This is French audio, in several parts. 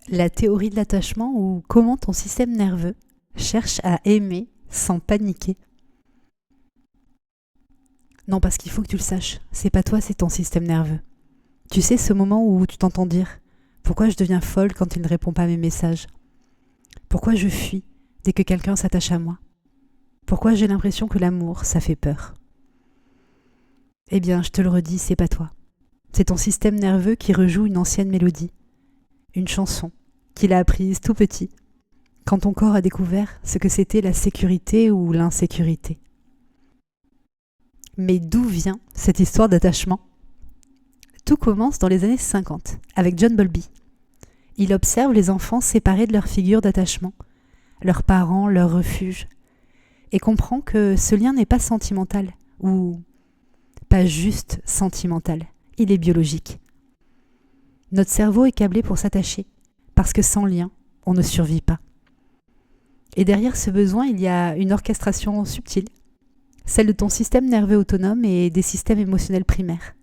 La théorie de l'attachement ou comment ton système nerveux cherche à aimer sans paniquer. Non, parce qu'il faut que tu le saches, c'est pas toi, c'est ton système nerveux. Tu sais ce moment où tu t'entends dire « Pourquoi je deviens folle quand il ne répond pas à mes messages ? Pourquoi je fuis dès que quelqu'un s'attache à moi ? Pourquoi j'ai l'impression que l'amour, ça fait peur ?» Eh bien, je te le redis, c'est pas toi. C'est ton système nerveux qui rejoue une ancienne mélodie, une chanson qu'il a apprise tout petit, quand ton corps a découvert ce que c'était la sécurité ou l'insécurité. Mais d'où vient cette histoire d'attachement ? Tout commence dans les années 50, avec John Bowlby. Il observe les enfants séparés de leur figure d'attachement, leurs parents, leur refuge, et comprend que ce lien n'est pas sentimental, ou pas juste sentimental, il est biologique. Notre cerveau est câblé pour s'attacher, parce que sans lien, on ne survit pas. Et derrière ce besoin, il y a une orchestration subtile, celle de ton système nerveux autonome et des systèmes émotionnels primaires.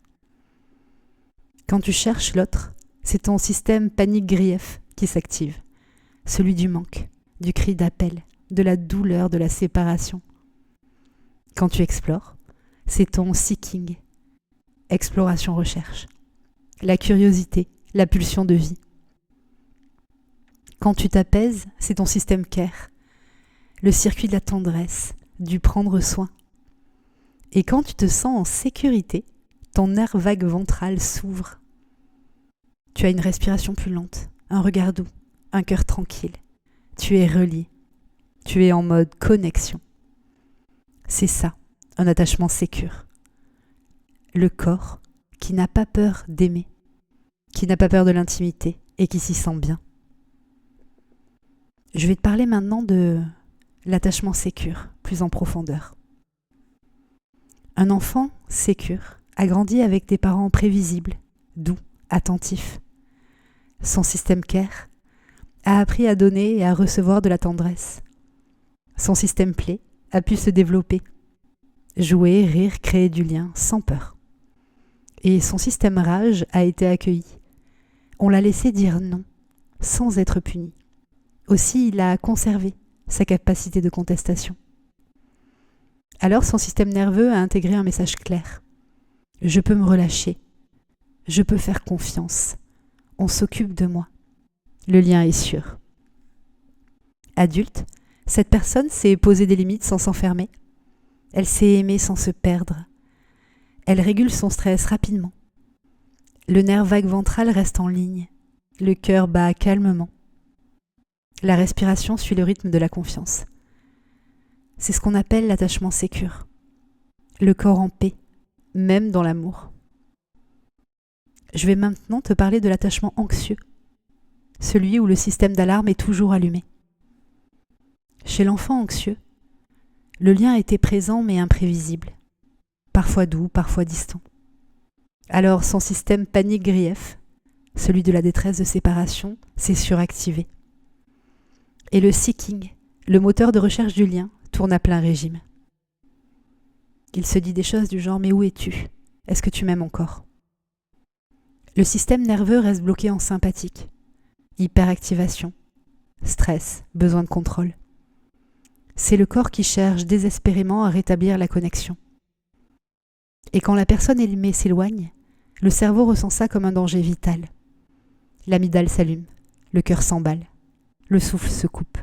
Quand tu cherches l'autre, c'est ton système panique-grief qui s'active, celui du manque, du cri d'appel, de la douleur, de la séparation. Quand tu explores, c'est ton seeking, exploration-recherche, la curiosité, la pulsion de vie. Quand tu t'apaises, c'est ton système care, le circuit de la tendresse, du prendre soin. Et quand tu te sens en sécurité, ton nerf vague ventral s'ouvre. Tu as une respiration plus lente, un regard doux, un cœur tranquille. Tu es relié. Tu es en mode connexion. C'est ça, un attachement sécure. Le corps qui n'a pas peur d'aimer, qui n'a pas peur de l'intimité et qui s'y sent bien. Je vais te parler maintenant de l'attachement sécure, plus en profondeur. Un enfant sécure a grandi avec des parents prévisibles, doux, attentifs. Son système care a appris à donner et à recevoir de la tendresse. Son système play a pu se développer, jouer, rire, créer du lien sans peur. Et son système rage a été accueilli. On l'a laissé dire non, sans être puni. Aussi, il a conservé sa capacité de contestation. Alors son système nerveux a intégré un message clair. Je peux me relâcher. Je peux faire confiance. On s'occupe de moi. Le lien est sûr. Adulte, cette personne s'est posé des limites sans s'enfermer. Elle s'est aimée sans se perdre. Elle régule son stress rapidement. Le nerf vague ventral reste en ligne. Le cœur bat calmement. La respiration suit le rythme de la confiance. C'est ce qu'on appelle l'attachement sécure. Le corps en paix, même dans l'amour. Je vais maintenant te parler de l'attachement anxieux, celui où le système d'alarme est toujours allumé. Chez l'enfant anxieux, le lien était présent mais imprévisible, parfois doux, parfois distant. Alors son système panique-grief, celui de la détresse de séparation, s'est suractivé. Et le seeking, le moteur de recherche du lien, tourne à plein régime. Il se dit des choses du genre « Mais où es-tu ? Est-ce que tu m'aimes encore ?» Le système nerveux reste bloqué en sympathique. Hyperactivation, stress, besoin de contrôle. C'est le corps qui cherche désespérément à rétablir la connexion. Et quand la personne aimée s'éloigne, le cerveau ressent ça comme un danger vital. L'amygdale s'allume, le cœur s'emballe, le souffle se coupe.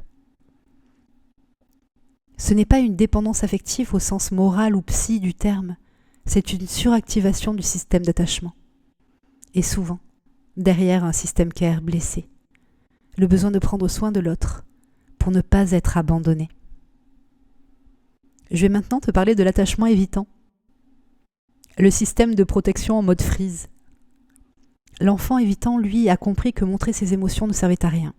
Ce n'est pas une dépendance affective au sens moral ou psy du terme, c'est une suractivation du système d'attachement. Et souvent, derrière un système care blessé, le besoin de prendre soin de l'autre pour ne pas être abandonné. Je vais maintenant te parler de l'attachement évitant, le système de protection en mode freeze. L'enfant évitant, lui, a compris que montrer ses émotions ne servait à rien.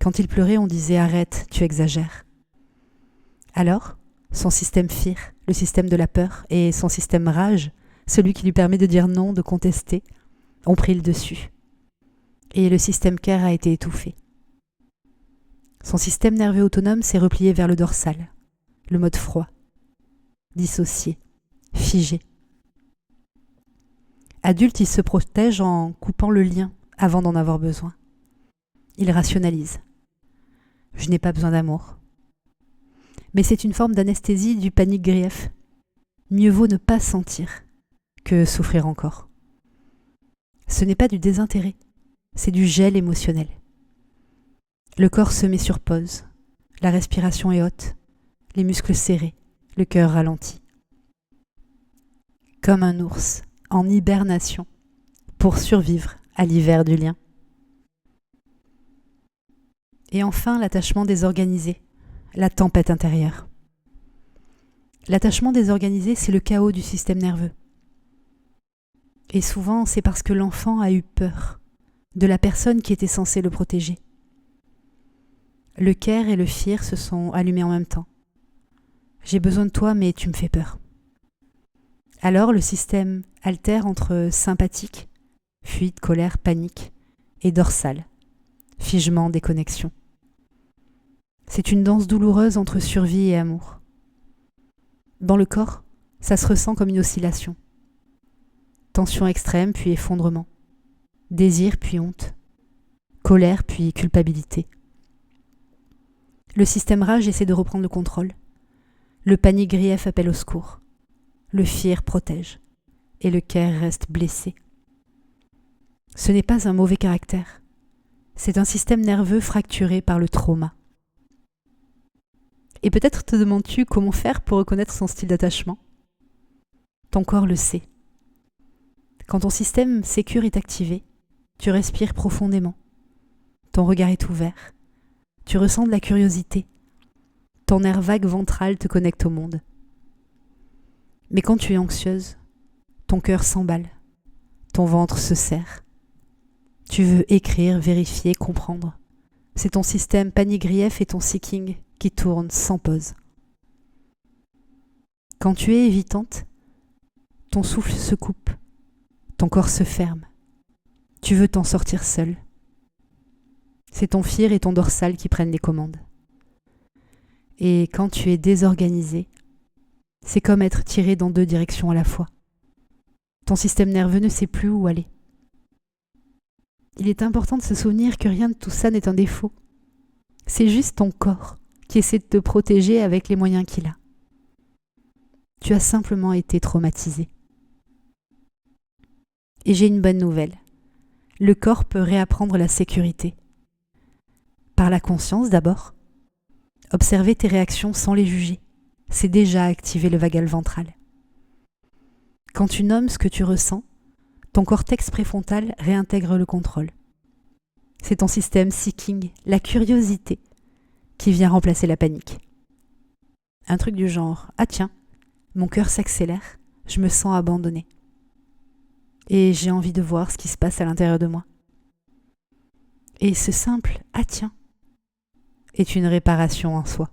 Quand il pleurait, on disait « Arrête, tu exagères ». Alors, son système fear, le système de la peur, et son système rage, celui qui lui permet de dire non, de contester, ont pris le dessus. Et le système care a été étouffé. Son système nerveux autonome s'est replié vers le dorsal, le mode froid, dissocié, figé. Adulte, il se protège en coupant le lien avant d'en avoir besoin. Il rationalise. Je n'ai pas besoin d'amour. Mais c'est une forme d'anesthésie du panique-grief. Mieux vaut ne pas sentir que souffrir encore. Ce n'est pas du désintérêt, c'est du gel émotionnel. Le corps se met sur pause, la respiration est haute, les muscles serrés, le cœur ralenti. Comme un ours en hibernation pour survivre à l'hiver du lien. Et enfin, l'attachement désorganisé, la tempête intérieure. L'attachement désorganisé, c'est le chaos du système nerveux. Et souvent, c'est parce que l'enfant a eu peur de la personne qui était censée le protéger. Le care et le fear se sont allumés en même temps. J'ai besoin de toi, mais tu me fais peur. Alors le système altère entre sympathique, fuite, colère, panique, et dorsal, figement, déconnexion. C'est une danse douloureuse entre survie et amour. Dans le corps, ça se ressent comme une oscillation. Tension extrême puis effondrement. Désir puis honte. Colère puis culpabilité. Le système rage essaie de reprendre le contrôle. Le panique-grief appelle au secours. Le fear protège. Et le care reste blessé. Ce n'est pas un mauvais caractère. C'est un système nerveux fracturé par le trauma. Et peut-être te demandes-tu comment faire pour reconnaître son style d'attachement ? Ton corps le sait. Quand ton système sécure est activé, tu respires profondément. Ton regard est ouvert. Tu ressens de la curiosité. Ton nerf vague ventral te connecte au monde. Mais quand tu es anxieuse, ton cœur s'emballe. Ton ventre se serre. Tu veux écrire, vérifier, comprendre. C'est ton système panique-grief et ton seeking qui tournent sans pause. Quand tu es évitante, ton souffle se coupe, ton corps se ferme. Tu veux t'en sortir seule. C'est ton fear et ton dorsal qui prennent les commandes. Et quand tu es désorganisé, c'est comme être tiré dans deux directions à la fois. Ton système nerveux ne sait plus où aller. Il est important de se souvenir que rien de tout ça n'est un défaut. C'est juste ton corps qui essaie de te protéger avec les moyens qu'il a. Tu as simplement été traumatisé. Et j'ai une bonne nouvelle. Le corps peut réapprendre la sécurité. Par la conscience d'abord. Observer tes réactions sans les juger. C'est déjà activer le vagal ventral. Quand tu nommes ce que tu ressens, ton cortex préfrontal réintègre le contrôle. C'est ton système seeking, la curiosité, qui vient remplacer la panique. Un truc du genre « Ah tiens, mon cœur s'accélère, je me sens abandonnée. Et j'ai envie de voir ce qui se passe à l'intérieur de moi. » Et ce simple « Ah tiens » est une réparation en soi.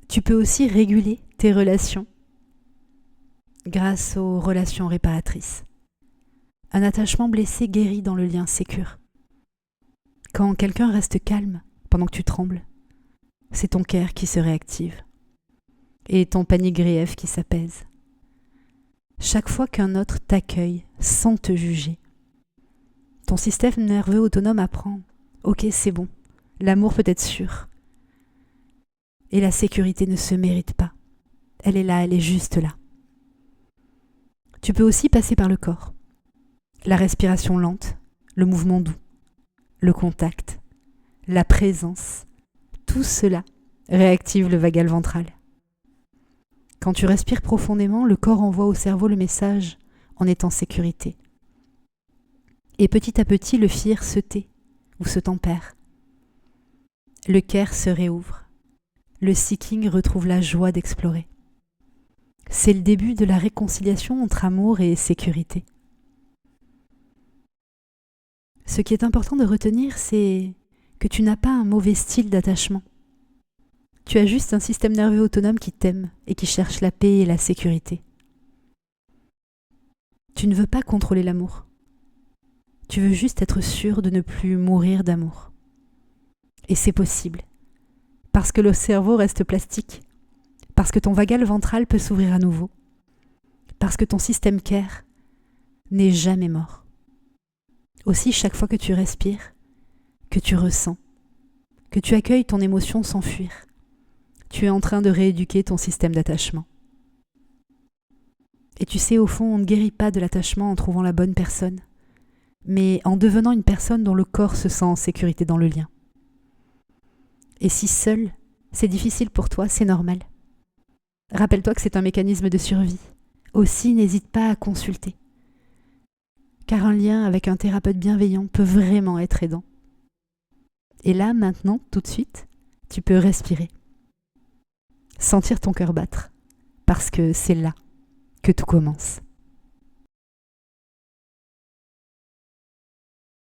Tu peux aussi réguler tes relations grâce aux relations réparatrices. Un attachement blessé guérit dans le lien sécure. Quand quelqu'un reste calme pendant que tu trembles, c'est ton cœur qui se réactive et ton panique-grief qui s'apaise. Chaque fois qu'un autre t'accueille sans te juger, ton système nerveux autonome apprend « Ok, c'est bon, l'amour peut être sûr. » Et la sécurité ne se mérite pas. Elle est là, elle est juste là. Tu peux aussi passer par le corps. La respiration lente, le mouvement doux, le contact, la présence, tout cela réactive le vagal ventral. Quand tu respires profondément, le corps envoie au cerveau le message « on est en sécurité ». Et petit à petit, le fear se tait ou se tempère. Le care se réouvre. Le seeking retrouve la joie d'explorer. C'est le début de la réconciliation entre amour et sécurité. Ce qui est important de retenir, c'est que tu n'as pas un mauvais style d'attachement. Tu as juste un système nerveux autonome qui t'aime et qui cherche la paix et la sécurité. Tu ne veux pas contrôler l'amour. Tu veux juste être sûr de ne plus mourir d'amour. Et c'est possible. Parce que le cerveau reste plastique. Parce que ton vagal ventral peut s'ouvrir à nouveau. Parce que ton système care n'est jamais mort. Aussi, chaque fois que tu respires, que tu ressens, que tu accueilles ton émotion sans fuir. Tu es en train de rééduquer ton système d'attachement. Et tu sais, au fond, on ne guérit pas de l'attachement en trouvant la bonne personne, mais en devenant une personne dont le corps se sent en sécurité dans le lien. Et si seul, c'est difficile pour toi, c'est normal. Rappelle-toi que c'est un mécanisme de survie. Aussi, n'hésite pas à consulter. Car un lien avec un thérapeute bienveillant peut vraiment être aidant. Et là, maintenant, tout de suite, tu peux respirer. Sentir ton cœur battre. Parce que c'est là que tout commence.